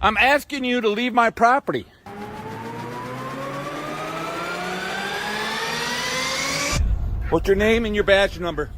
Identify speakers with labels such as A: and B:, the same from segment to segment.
A: I'm asking you to leave my property. What's your name and your badge number?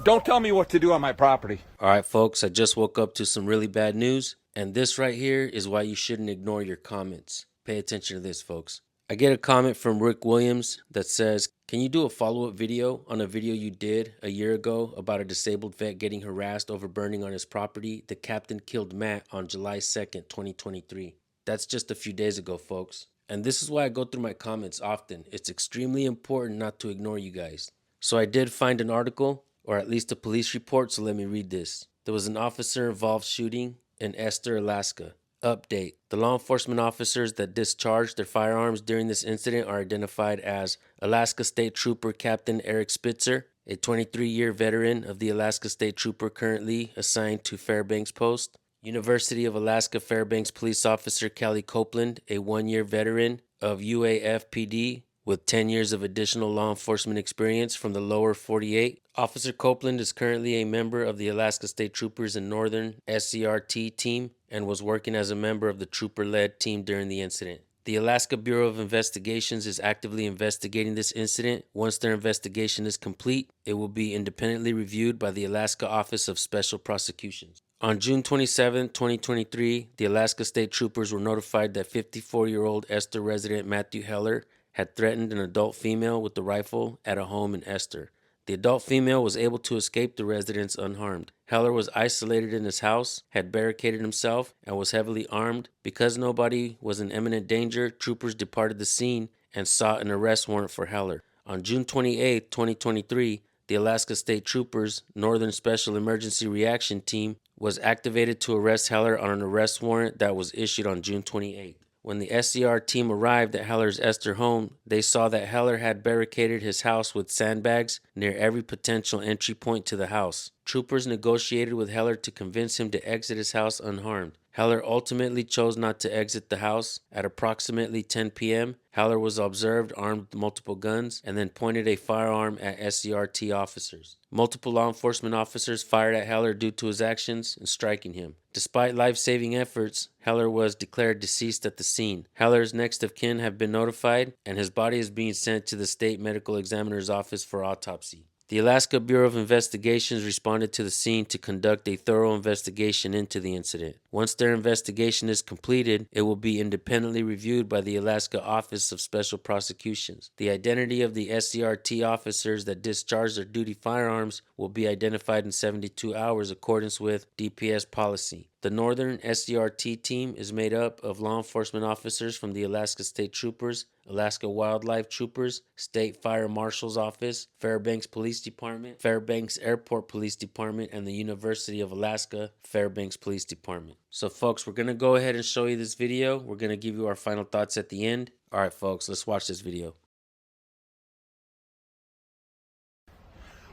A: Don't tell me what to do on my property.
B: All right, folks, I just woke up to some really bad news, and this right here is why you shouldn't ignore your comments. Pay attention to this, folks. I get a comment from Rick Williams that says, can you do a follow-up video on a video you did a year ago about a disabled vet getting harassed over burning on his property? The captain killed Matt on July 2nd, 2023. That's just a few days ago, folks. And this is why I go through my comments often. It's extremely important not to ignore you guys. So I did find an article, or at least a police report, so let me read this. There was an officer-involved shooting in Esther, Alaska. Update. The law enforcement officers that discharged their firearms during this incident are identified as Alaska State Trooper Captain Eric Spitzer, a 23-year veteran of the Alaska State Trooper currently assigned to Fairbanks Post. University of Alaska Fairbanks Police Officer Callie Copeland, a 1-year veteran of UAFPD with 10 years of additional law enforcement experience from the lower 48. Officer Copeland is currently a member of the Alaska State Troopers and Northern SCRT team and was working as a member of the trooper-led team during the incident. The Alaska Bureau of Investigations is actively investigating this incident. Once their investigation is complete, it will be independently reviewed by the Alaska Office of Special Prosecutions. On June 27, 2023, the Alaska State Troopers were notified that 54-year-old Esther resident Matthew Heller had threatened an adult female with a rifle at a home in Esther. The adult female was able to escape the residence unharmed. Heller was isolated in his house, had barricaded himself, and was heavily armed. Because nobody was in imminent danger, troopers departed the scene and sought an arrest warrant for Heller. On June 28, 2023, the Alaska State Troopers Northern Special Emergency Reaction Team was activated to arrest Heller on an arrest warrant that was issued on June 28. When the SCR team arrived at Heller's Esther home, they saw that Heller had barricaded his house with sandbags near every potential entry point to the house. Troopers negotiated with Heller to convince him to exit his house unharmed. Heller ultimately chose not to exit the house. At approximately 10 p.m., Heller was observed armed with multiple guns and then pointed a firearm at SCRT officers. Multiple law enforcement officers fired at Heller due to his actions in striking him. Despite life-saving efforts, Heller was declared deceased at the scene. Heller's next of kin have been notified, and his body is being sent to the state medical examiner's office for autopsy. The Alaska Bureau of Investigations responded to the scene to conduct a thorough investigation into the incident. Once their investigation is completed, it will be independently reviewed by the Alaska Office of Special Prosecutions. The identity of the SCRT officers that discharged their duty firearms will be identified in 72 hours accordance with DPS policy. The Northern SCRT team is made up of law enforcement officers from the Alaska State Troopers, Alaska Wildlife Troopers, State Fire Marshal's Office, Fairbanks Police Department, Fairbanks Airport Police Department, and the University of Alaska Fairbanks Police Department. So folks, we're going to go ahead and show you this video. We're going to give you our final thoughts at the end. All right, folks, let's watch this video.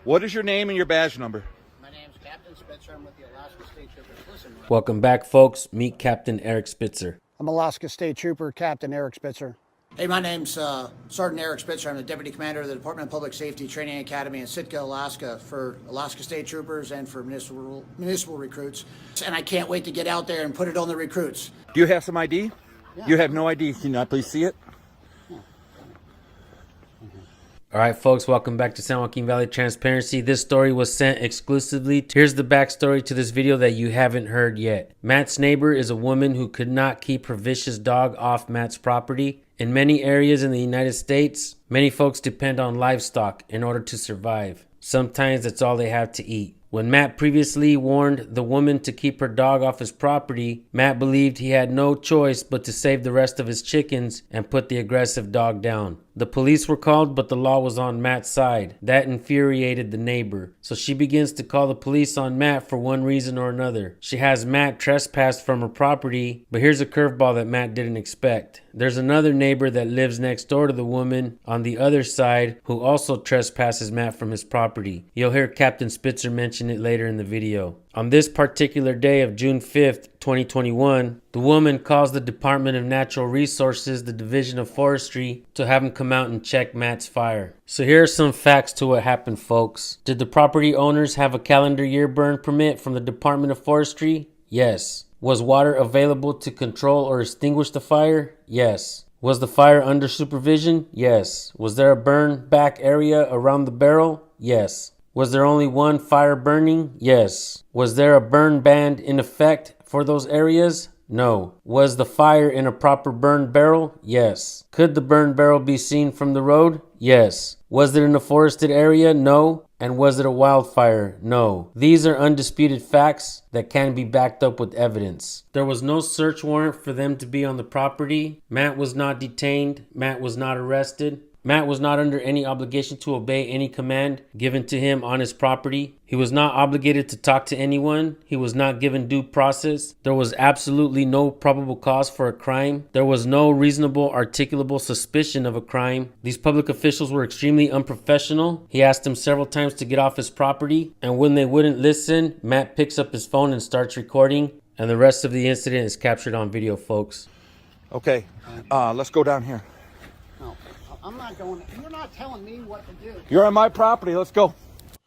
A: What is your name and your badge number?
C: My name's Captain Spitzer. I'm with the Alaska State Troopers. Listen,
B: Welcome back, folks. Meet Captain Eric Spitzer.
C: I'm Alaska State Trooper Captain Eric Spitzer. Hey, my name's Sergeant Eric Spitzer. I'm the Deputy Commander of the Department of Public Safety Training Academy in Sitka, Alaska for Alaska State Troopers and for municipal recruits. And I can't wait to get out there and put it on the recruits.
A: Do you have some ID?
C: Yeah.
A: You have no ID. Can I please see it?
B: All right, folks, welcome back to San Joaquin Valley Transparency. This story was sent exclusively. Here's the backstory to this video that you haven't heard yet. Matt's neighbor is a woman who could not keep her vicious dog off Matt's property. In many areas in the United States, many folks depend on livestock in order to survive. Sometimes that's all they have to eat. When Matt previously warned the woman to keep her dog off his property, Matt believed he had no choice but to save the rest of his chickens and put the aggressive dog down. The police were called, but the law was on Matt's side. That infuriated the neighbor. So she begins to call the police on Matt for one reason or another. She has Matt trespassed from her property, but here's a curveball that Matt didn't expect. There's another neighbor that lives next door to the woman on the other side who also trespasses Matt from his property. You'll hear Captain Spitzer mention it later in the video. On this particular day of June 5th, 2021, the woman calls the Department of Natural Resources, the Division of Forestry, to have them come out and check Matt's fire. So here are some facts to what happened, folks. Did the property owners have a calendar year burn permit from the Department of Forestry? Yes. Was water available to control or extinguish the fire? Yes. Was the fire under supervision? Yes. Was there a burn back area around the barrel? Yes. Was there only one fire burning? Yes. Was there a burn ban in effect for those areas? No. Was the fire in a proper burn barrel? Yes. Could the burn barrel be seen from the road? Yes. Was it in a forested area? No. And was it a wildfire? No. These are undisputed facts that can be backed up with evidence. There was no search warrant for them to be on the property. Matt was not detained. Matt was not arrested. Matt was not under any obligation to obey any command given to him on his property. He was not obligated to talk to anyone. He was not given due process. There was absolutely no probable cause for a crime. There was no reasonable articulable suspicion of a crime. These public officials were extremely unprofessional. He asked them several times to get off his property, and when they wouldn't listen, Matt picks up his phone and starts recording, and the rest of the incident is captured on video, folks.
A: Okay, let's go down here.
C: No, I'm not going. You're not telling me what to do.
A: You're on my property. Let's go.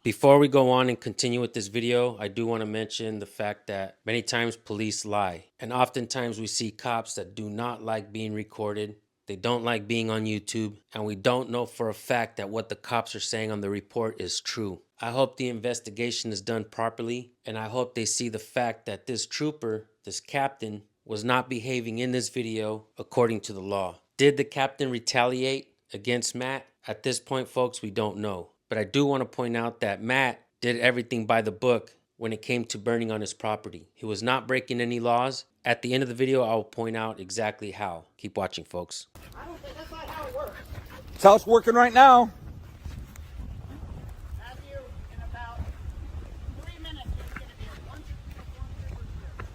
B: Before we go on and continue with this video, I do want to mention the fact that many times police lie. And oftentimes we see cops that do not like being recorded. They don't like being on YouTube. And we don't know for a fact that what the cops are saying on the report is true. I hope the investigation is done properly. And I hope they see the fact that this trooper, this captain, was not behaving in this video according to the law. Did the captain retaliate against Matt? At this point, folks, we don't know. But I do want to point out that Matt did everything by the book when it came to burning on his property. He was not breaking any laws. At the end of the video, I will point out exactly how. Keep watching, folks.
C: I don't think that's not how it works.
A: It's how it's working right now.
C: Have you in about 3 minutes? There's going to be a bunch of troopers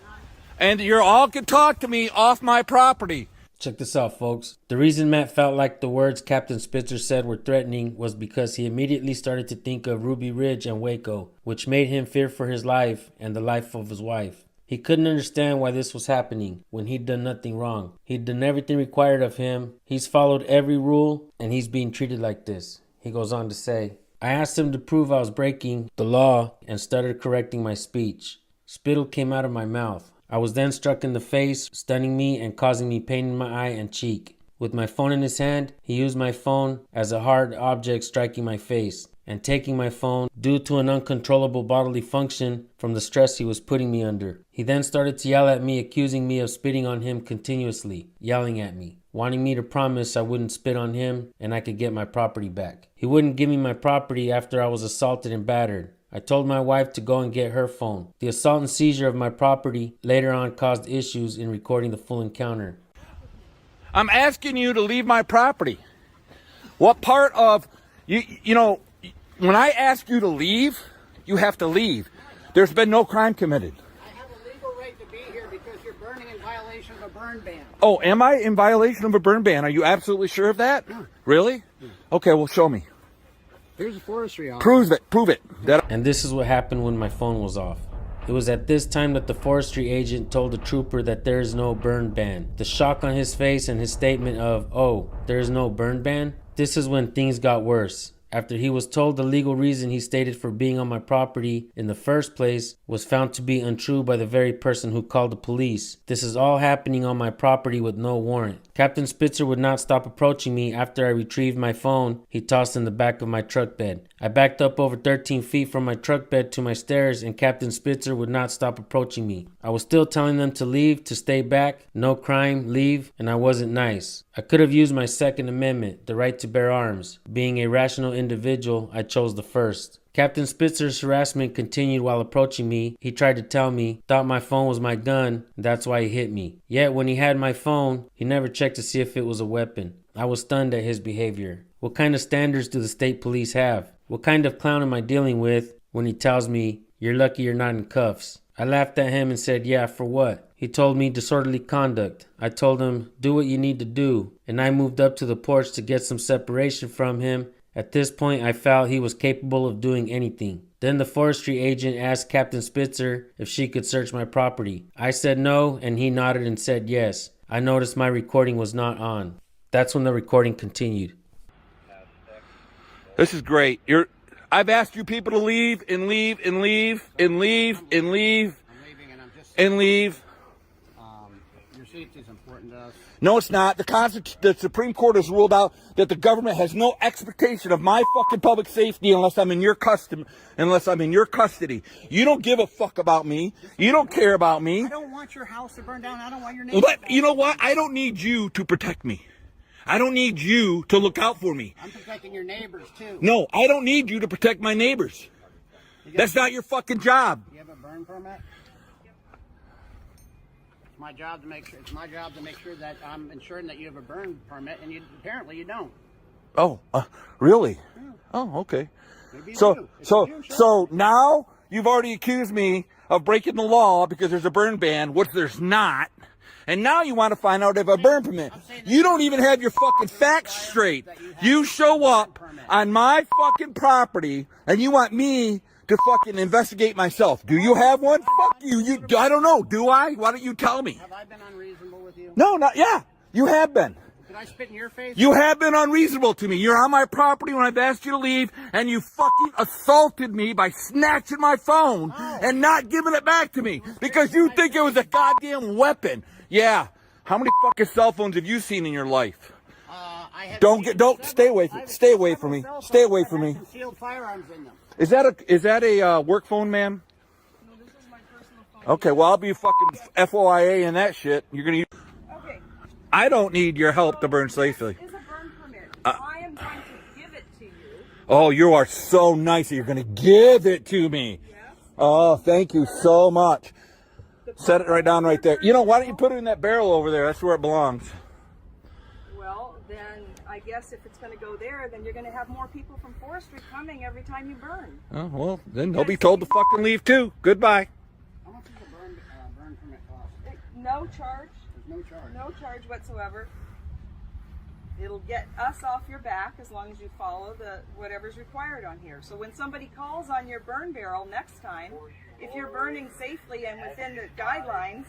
C: here.
A: And you all can talk to me off my property.
B: Check this out, folks. The reason Matt felt like the words Captain Spitzer said were threatening was because he immediately started to think of Ruby Ridge and Waco, which made him fear for his life and the life of his wife. He couldn't understand why this was happening when he'd done nothing wrong. He'd done everything required of him. He's followed every rule, and he's being treated like this. He goes on to say, I asked him to prove I was breaking the law and started correcting my speech. Spittle came out of my mouth. I was then struck in the face, stunning me and causing me pain in my eye and cheek. With my phone in his hand, he used my phone as a hard object striking my face and taking my phone due to an uncontrollable bodily function from the stress he was putting me under. He then started to yell at me, accusing me of spitting on him continuously, yelling at me, wanting me to promise I wouldn't spit on him and I could get my property back. He wouldn't give me my property after I was assaulted and battered. I told my wife to go and get her phone. The assault and seizure of my property later on caused issues in recording the full encounter.
A: I'm asking you to leave my property. What part of, you know, when I ask you to leave, you have to leave. There's been no crime committed.
C: I have a legal right to be here because you're burning in violation of a burn ban.
A: Oh, am I in violation of a burn ban? Are you absolutely sure of that?
C: Yeah.
A: Really? Yeah. Okay, well, show me.
C: Here's a forestry officer.
A: Prove it.
B: And this is what happened when my phone was off. It was at this time that the forestry agent told the trooper that there is no burn ban. The shock on his face and his statement of, oh, there is no burn ban? This is when things got worse. After he was told the legal reason he stated for being on my property in the first place was found to be untrue by the very person who called the police. This is all happening on my property with no warrant. Captain Spitzer would not stop approaching me after I retrieved my phone he tossed in the back of my truck bed. I backed up over 13 feet from my truck bed to my stairs and Captain Spitzer would not stop approaching me. I was still telling them to leave, to stay back, no crime, leave, and I wasn't nice. I could have used my Second Amendment, the right to bear arms. Being a rational individual, I chose the first. Captain Spitzer's harassment continued while approaching me. He tried to tell me, thought my phone was my gun, and that's why he hit me. Yet when he had my phone, he never checked to see if it was a weapon. I was stunned at his behavior. What kind of standards do the state police have? What kind of clown am I dealing with when he tells me, you're lucky you're not in cuffs? I laughed at him and said, yeah, for what? He told me disorderly conduct. I told him, do what you need to do. And I moved up to the porch to get some separation from him. At this point, I felt he was capable of doing anything. Then the forestry agent asked Captain Spitzer if she could search my property. I said no, and he nodded and said yes. I noticed my recording was not on. That's when the recording continued.
A: This is great. I've asked you people to leave and leave and leave and leave and leave
C: I'm leaving and I'm just
A: and leave.
C: Your safety is important to us.
A: No, it's not. The Supreme Court has ruled out that the government has no expectation of my fucking public safety unless I'm in your custody. You don't give a fuck about me. You don't care about me.
C: I don't want your house to burn down. I don't want your name.
A: But you know what? I don't need you to protect me. I don't need you to look out for me.
C: I'm protecting your neighbors too.
A: No, I don't need you to protect my neighbors. That's not your fucking job.
C: You have a burn permit? It's my job to make sure. It's my job to make sure that I'm ensuring that you have a burn permit, and apparently you don't.
A: Oh, really? Yeah. Oh, okay.
C: Maybe
A: So now you've already accused me of breaking the law because there's a burn ban, which there's not. And now you want to find out if I have a burn permit. You don't even have your fucking facts straight. You show up on my fucking property and you want me to fucking investigate myself. Do you have one? Fuck you. I don't know. Do I? Why don't you tell me?
C: Have I been unreasonable with you?
A: No, yeah. You have been.
C: Did I spit in your face?
A: You have been unreasonable to me. You're on my property when I've asked you to leave, and you fucking assaulted me by snatching my phone and not giving it back to me because you think it was a goddamn weapon. Yeah. How many fucking cell phones have you seen in your life? Stay away from me. Stay away from me. Stay away from me.
C: Concealed firearms in them.
A: Is that a work phone, ma'am?
D: No, this is my personal phone.
A: Okay, well I'll be fucking FOIA and that shit. You're gonna use.
D: Okay.
A: I don't need your help to burn safely.
D: It's a burn permit. I am going to give it to you.
A: Oh, you are so nice that you're gonna give it to me.
D: Yes.
A: Oh, thank you so much. Set it right down right there. You know, why don't you put it in that barrel over there? That's where it belongs.
D: Well, then I guess if it's going to go there, then you're going to have more people from forestry coming every time you burn.
A: Oh, well, then they'll be told to fucking leave too. Goodbye.
C: How much does a burn permit cost?
D: No charge.
C: There's no charge.
D: No charge whatsoever. It'll get us off your back as long as you follow whatever's required on here. So when somebody calls on your burn barrel next time, if you're burning safely and within the guidelines,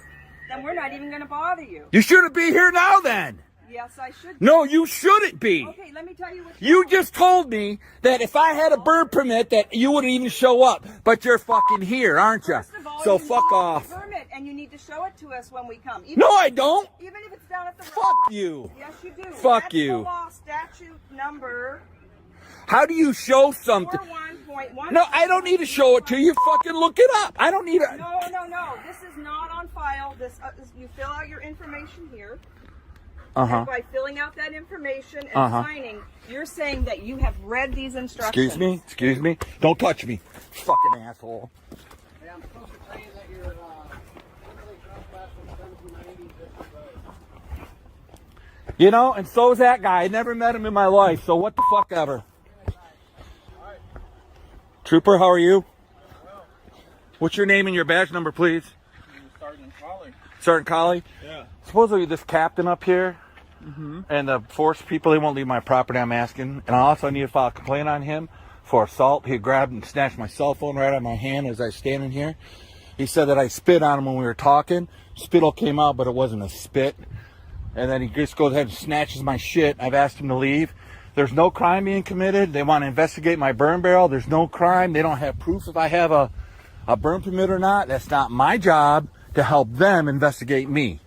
D: then we're not even going to bother you.
A: You shouldn't be here now then.
D: Yes, I should.
A: No, you shouldn't be.
D: Okay, let me tell you what
A: You just told me that if I had a burn permit that you wouldn't even show up, but you're fucking here, aren't you?
D: First of all,
A: So
D: you
A: fuck
D: need
A: off.
D: a permit, and you need to show it to us when we come.
A: No, I don't.
D: Even if it's down at the
A: Fuck you.
D: Yes, you do.
A: Fuck
D: That's
A: you.
D: The law statute number
A: How do you show something?
D: 41.1.
A: No, I don't need to show it to you. Fucking look it up. I don't need it.
D: No. This is not on file. You fill out your information here. And by filling out that information and signing, you're saying that you have read these instructions.
A: Excuse me. Don't touch me, fucking asshole.
C: Hey, I'm supposed to tell you that you're legally trespassing 1790 District Road.
A: You know, and so's that guy. I never met him in my life, so what the fuck ever. Trooper, how are you? What's your name and your badge number, please?
E: Sergeant Colley.
A: Sergeant Colley?
E: Yeah.
A: Supposedly this captain up here and the force people, they won't leave my property, I'm asking. And I also need to file a complaint on him for assault. He grabbed and snatched my cell phone right out of my hand as I was standing here. He said that I spit on him when we were talking. Spittle came out, but it wasn't a spit. And then he just goes ahead and snatches my shit. I've asked him to leave. There's no crime being committed. They want to investigate my burn barrel. There's no crime. They don't have proof if I have a burn permit or not. That's not my job to help them investigate me.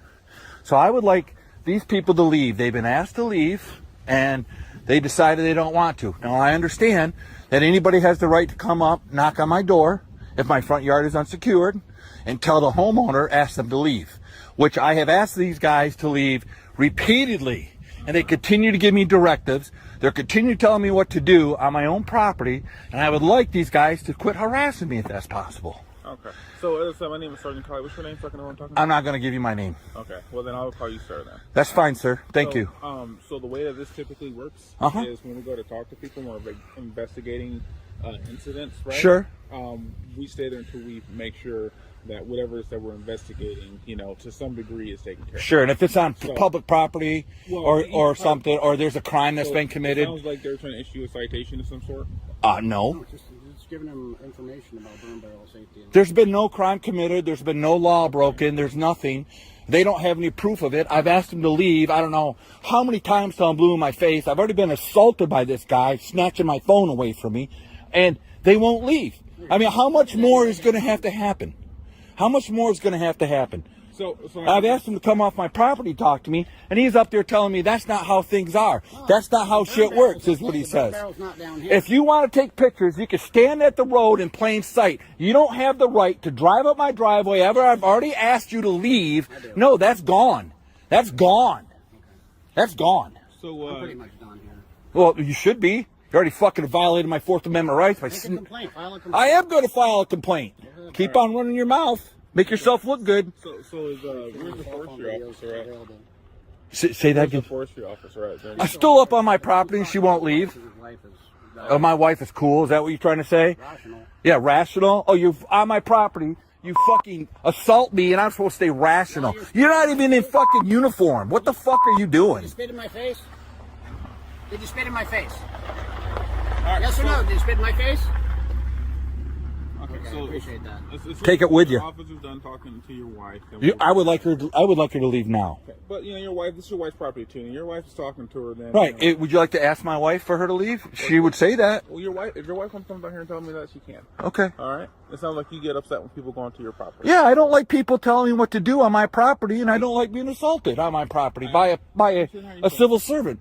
A: So I would like these people to leave. They've been asked to leave, and they decided they don't want to. Now, I understand that anybody has the right to come up, knock on my door, if my front yard is unsecured, and tell the homeowner, ask them to leave, which I have asked these guys to leave repeatedly, and they continue to give me directives. They're continuing telling me what to do on my own property, and I would like these guys to quit harassing me if that's possible.
E: Okay. So, my name is Sergeant Colley. What's your name so I can know what I'm talking about?
A: I'm not going to give you my name.
E: Okay. Well, then I'll call you sir then.
A: That's fine, sir. Thank you.
E: So the way that this typically works is when we go to talk to people when we're investigating incidents, right?
A: Sure.
E: We stay there until we make sure that whatever it is that we're investigating, to some degree is taken care of.
A: Sure, and if it's on public property or something, or there's a crime that's been committed.
E: It sounds like they're trying to issue a citation of some sort.
A: No.
C: Just giving them information about burn barrel safety.
A: There's been no crime committed. There's been no law broken. There's nothing. They don't have any proof of it. I've asked them to leave. I don't know how many times till I'm blue in my face. I've already been assaulted by this guy, snatching my phone away from me, and they won't leave. I mean, how much more is going to have to happen? How much more is going to have to happen?
E: So
A: I've asked him to come off my property, talk to me, and he's up there telling me that's not how things are. That's not how shit works, is what he says. If you want to take pictures, you can stand at the road in plain sight. You don't have the right to drive up my driveway ever. I've already asked you to leave. No, that's gone. That's gone. That's gone.
E: So,
C: I'm pretty much done here.
A: Well, you should be. You already fucking violated my Fourth Amendment rights.
C: Make a complaint. File a complaint.
A: I am going to file a complaint. Keep on running your mouth. Make yourself look good.
E: So is where's the forestry officer at?
A: Say that again.
E: The forestry officer at?
A: I'm still up on my property and she won't leave. Oh, my wife is cool. Is that what you're trying to say?
C: Rational.
A: Yeah, rational. Oh, you're on my property. You fucking assault me and I'm supposed to stay rational. You're not even in fucking uniform. What the fuck are you doing?
C: Did you spit in my face? Did you spit in my face? Yes or no? Did you spit in my face? Okay, I appreciate that.
A: Take it with you.
E: The officer's done talking to your wife.
A: I would like her to leave now.
E: Okay. But your wife. This is your wife's property too. And your wife is talking to her. Then
A: Right. Would you like to ask my wife for her to leave? She would say that.
E: Well, your wife. If your wife comes down here and tells me that, she can.
A: Okay.
E: All right. It sounds like you get upset when people go onto your property.
A: Yeah, I don't like people telling me what to do on my property, and I don't like being assaulted on my property by a civil servant.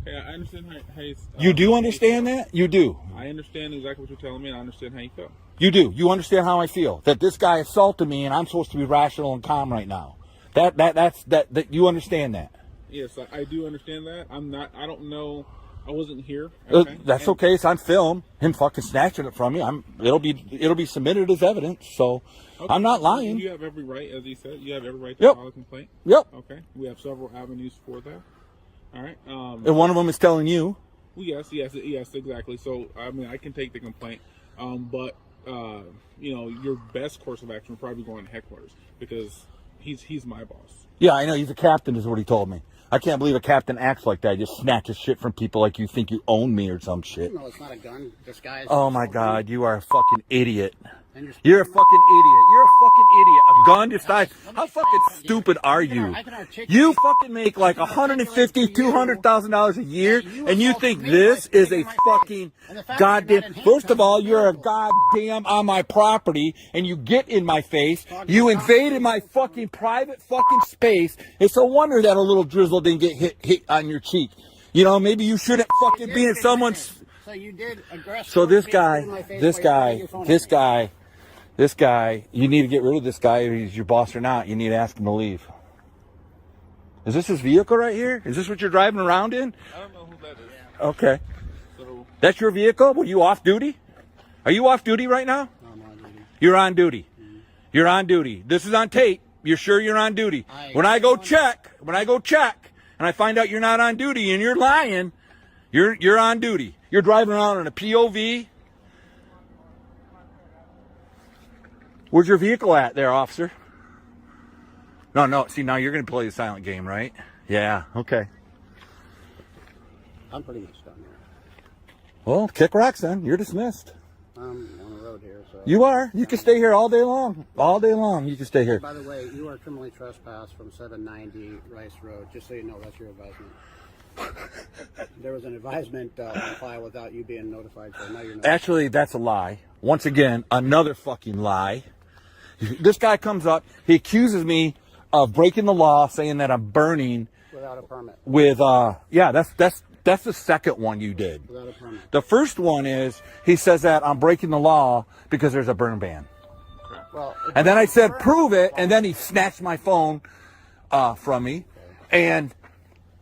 E: Yeah, I understand how you...
A: You do understand that? You do.
E: I understand exactly what you're telling me, and I understand how you feel.
A: You do. You understand how I feel. That this guy assaulted me, and I'm supposed to be rational and calm right now. That you understand that.
E: Yes, I do understand that. I don't know. I wasn't here. Okay?
A: That's okay. It's on film. Him fucking snatching it from me. It'll be submitted as evidence. So okay. I'm not lying.
E: You have every right, as he said. You have every right to file a complaint.
A: Yep.
E: Okay. We have several avenues for that. All right.
A: And one of them is telling you.
E: Well, yes, exactly. So I mean, I can take the complaint, but your best course of action would probably be going to heckler's because he's my boss.
A: Yeah, I know. He's a captain, is what he told me. I can't believe a captain acts like that. He just snatches shit from people like you think you own me or some shit.
C: No, it's not a gun. This guy is...
A: Oh my God, you are a fucking idiot. You're a fucking idiot. You're a fucking idiot. A gun just died. How fucking stupid are you? You fucking make like $150,000, $200,000 a year, and you think this is a fucking goddamn... First of all, you're a goddamn on my property, and you get in my face. You invaded my fucking private fucking space. It's a wonder that a little drizzle didn't get hit on your cheek. You know, maybe you shouldn't fucking be in someone's...
C: So you did aggressive.
A: So this guy, you need to get rid of this guy. If he's your boss or not, you need to ask him to leave. Is this his vehicle right here? Is this what you're driving around in?
E: I don't know who that is.
A: Okay.
E: So
A: that's your vehicle? Were you off duty? Are you off duty right now?
C: No, I'm on duty.
A: You're on duty. Mm-hmm. You're on duty. This is on tape. You're sure you're on duty? When I go check, and I find out you're not on duty and you're lying, you're on duty. You're driving around in a POV. Where's your vehicle at there, officer? No. See, now you're going to play the silent game, right? Yeah, okay.
C: I'm pretty much done here.
A: Well, kick rocks then. You're dismissed.
C: I'm on the road here, so... You
A: are. You can stay here all day long. All day long, you can stay here.
C: By the way, you are criminally trespassed from 790 Rice Road. Just so you know, that's your advisement. There was an advisement on file without you being notified, so now you're notified.
A: Actually, that's a lie. Once again, another fucking lie. This guy comes up, he accuses me of breaking the law, saying that I'm burning
C: without a permit.
A: That's the second one you did.
C: Without a permit.
A: The first one is he says that I'm breaking the law because there's a burn ban.
C: Well,
A: and then I said, prove it, and then he snatched my phone from me, and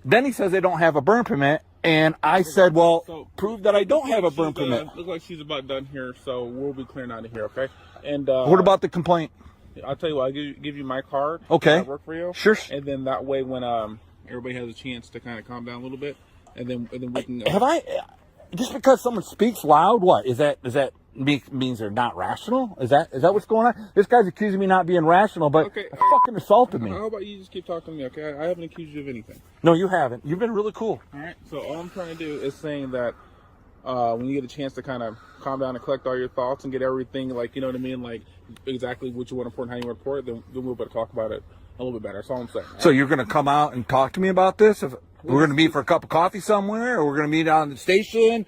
A: then he says they don't have a burn permit, and I said, well, prove that I don't have a burn permit.
E: Looks like she's about done here, so we'll be clearing out of here, okay? And
A: what about the complaint?
E: I'll tell you what, I'll give you my card.
A: Okay.
E: Does that work for you?
A: Sure.
E: And then that way, when everybody has a chance to kind of calm down a little bit, and then we can.
A: Have I? Just because someone speaks loud, what is that? Does that means they're not rational? Is that what's going on? This guy's accusing me not being rational, but fucking assaulted me.
E: How about you just keep talking to me, okay? I haven't accused you of anything.
A: No, you haven't. You've been really cool.
E: All right. So all I'm trying to do is saying that when you get a chance to kind of calm down and collect all your thoughts and get everything, like, you know what I mean, like exactly what you want to report and how you want to report it, then we'll be able to talk about it a little bit better. That's all I'm saying.
A: So you're going to come out and talk to me about this? If we're going to meet for a cup of coffee somewhere, or we're going to meet on the station,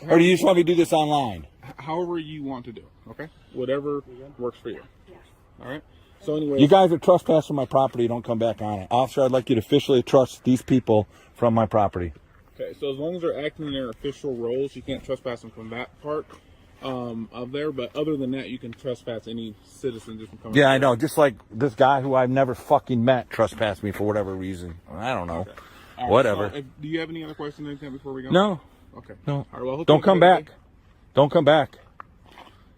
A: or do you just want me to do this online?
E: However you want to do it, okay? Whatever works for you. All right? So anyway,
A: You guys are trespassing my property. Don't come back on it. Officer, I'd like you to officially trust these people from my property.
E: okay. So as long as they're acting in their official roles, you can't trespass them from that part of there. But other than that, you can trespass any citizen just from coming.
A: Yeah, I know. Just like this guy who I've never fucking met trespassed me for whatever reason. I don't know.
E: Okay. All right,
A: Whatever.
E: so do you have any other questions or anything before we go?
A: No.
E: Okay.
A: No.
E: All right, well, I hope
A: Don't
E: you
A: come
E: have a good
A: back.
E: day.
A: Don't come back.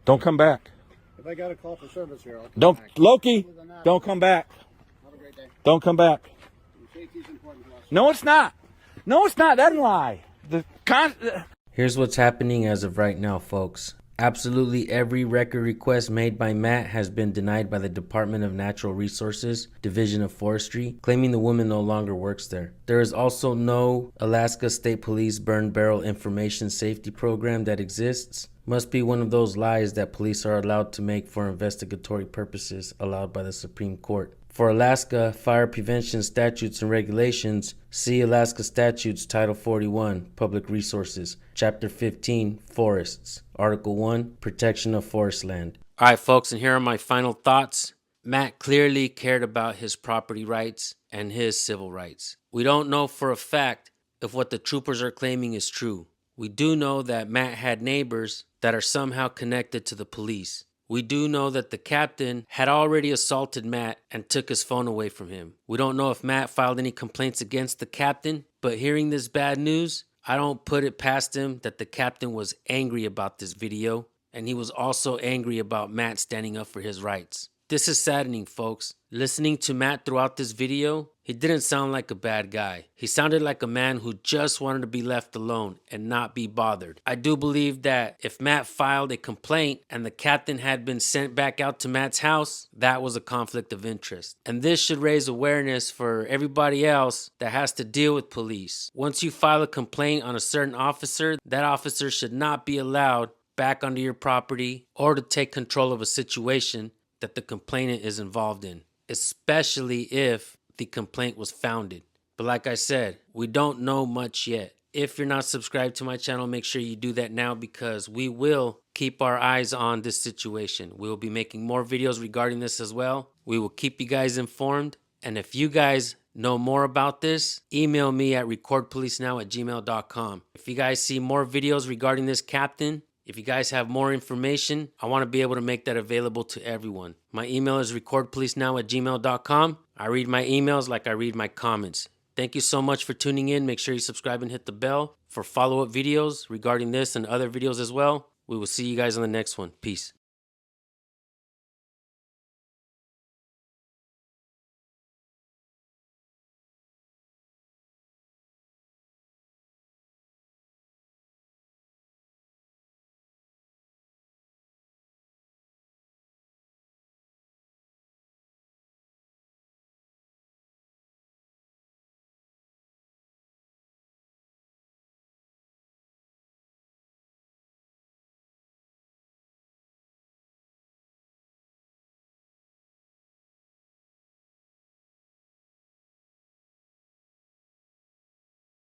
A: Don't come back.
C: If I got a call for service here, I'll come
A: Don't,
C: back.
A: Loki, don't come back.
C: Have a great day.
A: Don't come back.
C: Safety's important to us.
A: No, it's not. No, it's not. That's a lie.
B: Here's what's happening as of right now, folks. Absolutely every record request made by Matt has been denied by the Department of Natural Resources, Division of Forestry, claiming the woman no longer works there. There is also no Alaska State Police Burn Barrel Information Safety Program that exists. Must be one of those lies that police are allowed to make for investigatory purposes allowed by the Supreme Court. For Alaska fire prevention statutes and regulations, see Alaska Statutes Title 41, Public Resources, Chapter 15, Forests, Article 1, Protection of Forest Land. All right, folks, and here are my final thoughts. Matt clearly cared about his property rights and his civil rights. We don't know for a fact if what the troopers are claiming is true. We do know that Matt had neighbors that are somehow connected to the police. We do know that the captain had already assaulted Matt and took his phone away from him. We don't know if Matt filed any complaints against the captain, but hearing this bad news, I don't put it past him that the captain was angry about this video, and he was also angry about Matt standing up for his rights. This is saddening, folks. Listening to Matt throughout this video, he didn't sound like a bad guy. He sounded like a man who just wanted to be left alone and not be bothered. I do believe that if Matt filed a complaint and the captain had been sent back out to Matt's house, that was a conflict of interest. And this should raise awareness for everybody else that has to deal with police. Once you file a complaint on a certain officer, that officer should not be allowed back onto your property or to take control of a situation that the complainant is involved in, especially if the complaint was founded. But like I said, we don't know much yet. If you're not subscribed to my channel, make sure you do that now because we will keep our eyes on this situation. We will be making more videos regarding this as well. We will keep you guys informed. And if you guys know more about this, email me at recordpolicenow@gmail.com. If you guys see more videos regarding this captain, if you guys have more information, I want to be able to make that available to everyone. My email is recordpolicenow@gmail.com. I read my emails like I read my comments. Thank you so much for tuning in. Make sure you subscribe and hit the bell for follow-up videos regarding this and other videos as well. We will see you guys on the next one. Peace.